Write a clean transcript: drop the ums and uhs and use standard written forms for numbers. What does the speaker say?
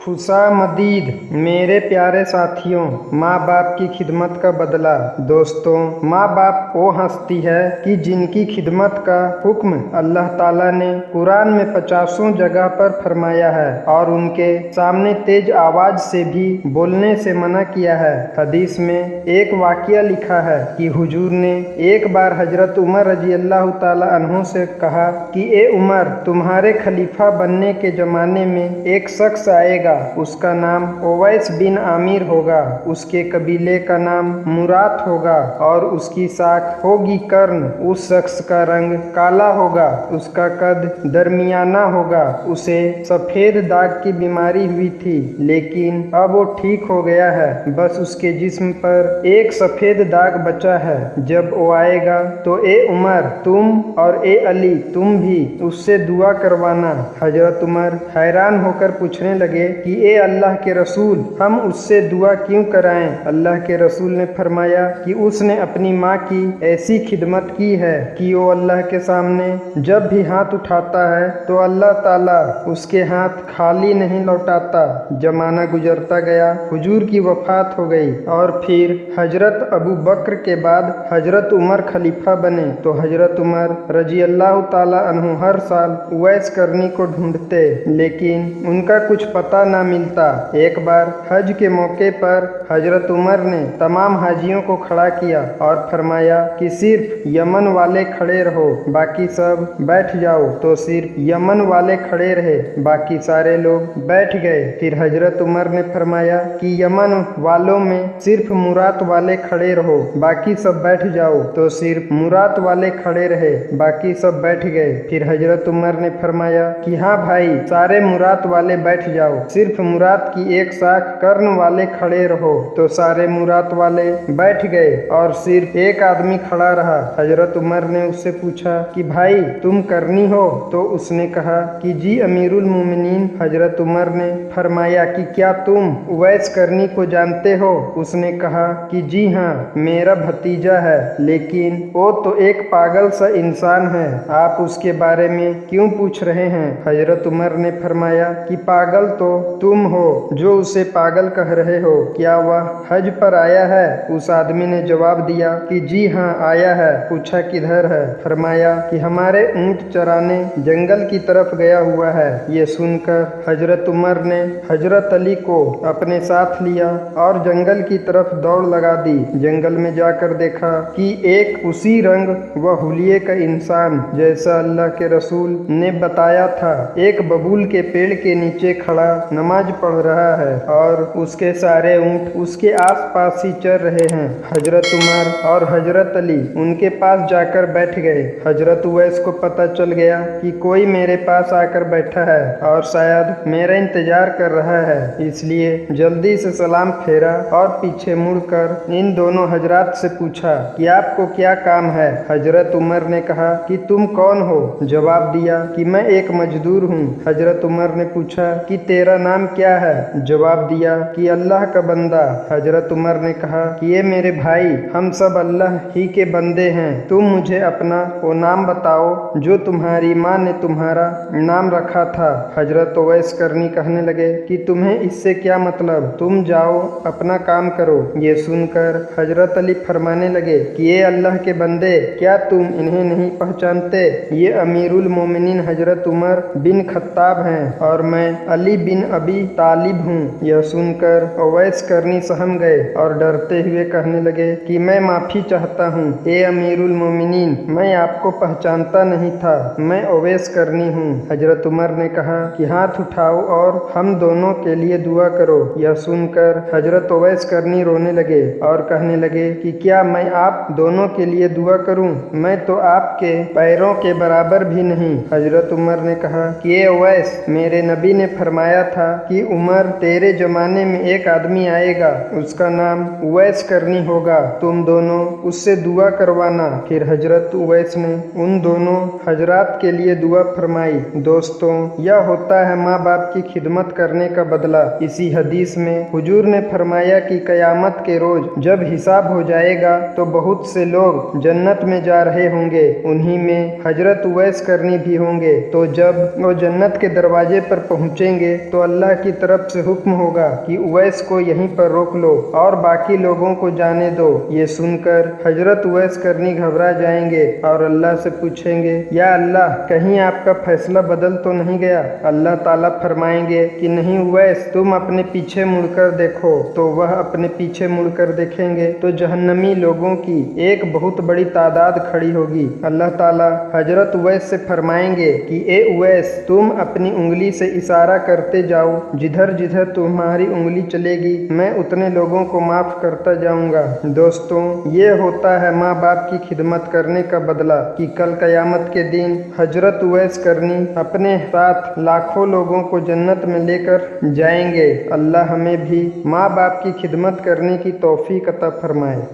खुशामदीद मेरे प्यारे साथियों, माँ बाप की खिदमत का बदला। दोस्तों, माँ बाप वो हस्ती है कि जिनकी खिदमत का हुक्म अल्लाह ताला ने कुरान में 50 जगह पर फरमाया है और उनके सामने तेज आवाज से भी बोलने से मना किया है। हदीस में एक वाकया लिखा है कि हुजूर ने एक बार हजरत उमर रजी अल्लाह ताला अन्हु से कहा कि ए उमर, तुम्हारे खलीफा बनने के जमाने में एक शख्स आएगा, उसका नाम ओवैस बिन आमिर होगा, उसके कबीले का नाम मुरात होगा और उसकी साख होगी कर्ण। उस शख्स का रंग काला होगा, उसका कद दरमियाना होगा, उसे सफेद दाग की बीमारी हुई थी लेकिन अब वो ठीक हो गया है, बस उसके जिस्म पर एक सफेद दाग बचा है। जब वो आएगा तो ए उमर, तुम और ए अली, तुम भी उससे दुआ करवाना। हजरत उमर हैरान होकर पूछने लगे कि ए अल्लाह के रसूल, हम उससे दुआ क्यों कराएं? अल्लाह के रसूल ने फरमाया कि उसने अपनी माँ की ऐसी खिदमत की है कि वो अल्लाह के सामने जब भी हाथ उठाता है तो अल्लाह ताला उसके हाथ खाली नहीं लौटाता। जमाना गुजरता गया, हुजूर की वफात हो गई और फिर हजरत अबू बकर के बाद हजरत उमर खलीफा बने। तो हजरत उमर रजी अल्लाह ताला अन्हु हर साल उवैस करनी को ढूंढते लेकिन उनका कुछ पता ना मिलता। एक बार हज के मौके पर हजरत उमर ने तमाम हाजियों को खड़ा किया और फरमाया कि सिर्फ यमन वाले खड़े रहो, बाकी सब बैठ जाओ। तो सिर्फ यमन वाले खड़े रहे, बाकी सारे लोग बैठ गए। फिर हजरत उमर ने फरमाया कि यमन वालों में सिर्फ मुरात वाले खड़े रहो, बाकी सब बैठ जाओ। तो सिर्फ मुरात वाले खड़े रहे, बाकी सब बैठ गए। फिर हजरत उमर ने फरमाया कि हाँ भाई, सारे मुरात वाले बैठ जाओ, सिर्फ मुरात की एक साख कर्ण वाले खड़े रहो। तो सारे मुरात वाले बैठ गए और सिर्फ एक आदमी खड़ा रहा। हजरत उमर ने उससे पूछा कि भाई, तुम करनी हो? तो उसने कहा कि जी अमीरुल मोमिनीन। हजरत उमर ने फरमाया कि क्या तुम उवैस करनी को जानते हो? उसने कहा कि जी हाँ, मेरा भतीजा है, लेकिन वो तो एक पागल सा इंसान है, आप उसके बारे में क्यों पूछ रहे हैं? हजरत उमर ने फरमाया कि पागल तो तुम हो जो उसे पागल कह रहे हो, क्या वह हज पर आया है? उस आदमी ने जवाब दिया कि जी हाँ आया है। पूछा किधर है? फरमाया कि हमारे ऊंट चराने जंगल की तरफ गया हुआ है। ये सुनकर हजरत उमर ने हजरत अली को अपने साथ लिया और जंगल की तरफ दौड़ लगा दी। जंगल में जाकर देखा कि एक उसी रंग व हुलिये का इंसान जैसा अल्लाह के रसूल ने बताया था, एक बबूल के पेड़ के नीचे खड़ा नमाज पढ़ रहा है और उसके सारे ऊंट उसके आसपास ही चर रहे हैं। हजरत उमर और हजरत अली उनके पास जाकर बैठ गए। हजरत उवैस को पता चल गया कि कोई मेरे पास आकर बैठा है और शायद मेरा इंतजार कर रहा है, इसलिए जल्दी से सलाम फेरा और पीछे मुड़कर इन दोनों हजरात से पूछा कि आपको क्या काम है? हजरत उमर ने कहा कि तुम कौन हो? जवाब दिया कि मैं एक मजदूर हूँ। हजरत उमर ने पूछा कि तेरा नाम क्या है? जवाब दिया कि अल्लाह का बंदा। हजरत उमर ने कहा कि ये मेरे भाई, हम सब अल्लाह ही के बंदे हैं, तुम मुझे अपना वो नाम बताओ जो तुम्हारी माँ ने तुम्हारा नाम रखा था। हजरत उवैस करनी कहने लगे कि तुम्हें इससे क्या मतलब, तुम जाओ अपना काम करो। ये सुनकर हजरत अली फरमाने लगे कि ये अल्लाह के बंदे, क्या तुम इन्हें नहीं पहचानते? ये अमीरुल मोमिनीन हजरत उमर बिन खत्ताब हैं और मैं अली बिन अबी तालिब हूँ। यह सुनकर उवैस करनी सहम गए और डरते हुए कहने लगे कि मैं माफी चाहता हूँ, ए अमीरुल मोमिनीन, मैं आपको पहचानता नहीं था, मैं उवैस करनी हूँ। हजरत उमर ने कहा कि हाथ उठाओ और हम दोनों के लिए दुआ करो। यह सुनकर हजरत उवैस करनी रोने लगे और कहने लगे कि क्या मैं आप दोनों के लिए दुआ करूँ? मैं तो आपके पैरों के बराबर भी नहीं। हजरत उमर ने कहा कि ए उवैस, मेरे नबी ने फरमाया था कि उमर तेरे जमाने में एक आदमी आएगा, उसका नाम उवैस करनी होगा, तुम दोनों उससे दुआ करवाना। फिर हजरत उवैस ने उन दोनों हजरात के लिए दुआ फरमाई। दोस्तों, यह होता है माँ बाप की खिदमत करने का बदला। इसी हदीस में हुजूर ने फरमाया कि कयामत के रोज जब हिसाब हो जाएगा तो बहुत से लोग जन्नत में जा रहे होंगे, उन्हीं में हजरत उवैस करनी भी होंगे। तो जब वो जन्नत के दरवाजे पर पहुंचेंगे तो अल्लाह की तरफ से हुक्म होगा कि उवैस को यहीं पर रोक लो और बाकी लोगों को जाने दो। ये सुनकर हजरत उवैस करनी घबरा जाएंगे और अल्लाह से पूछेंगे, या अल्लाह, कहीं आपका फैसला बदल तो नहीं गया? अल्लाह ताला फरमाएंगे कि नहीं उवैस, तुम अपने पीछे मुड़कर देखो। तो वह अपने पीछे मुड़कर देखेंगे तो जहन्नमी लोगों की एक बहुत बड़ी तादाद खड़ी होगी। अल्लाह ताला हजरत उवैस से फरमाएंगे कि ए उवैस, तुम अपनी उंगली से इशारा करते जाओ, जिधर जिधर तुम्हारी उंगली चलेगी मैं उतने लोगों को माफ करता जाऊंगा। दोस्तों, ये होता है माँ बाप की खिदमत करने का बदला कि कल कयामत के दिन हजरत उवैस करनी अपने साथ लाखों लोगों को जन्नत में लेकर जाएंगे। अल्लाह हमें भी माँ बाप की खिदमत करने की तौफीक अता फरमाए।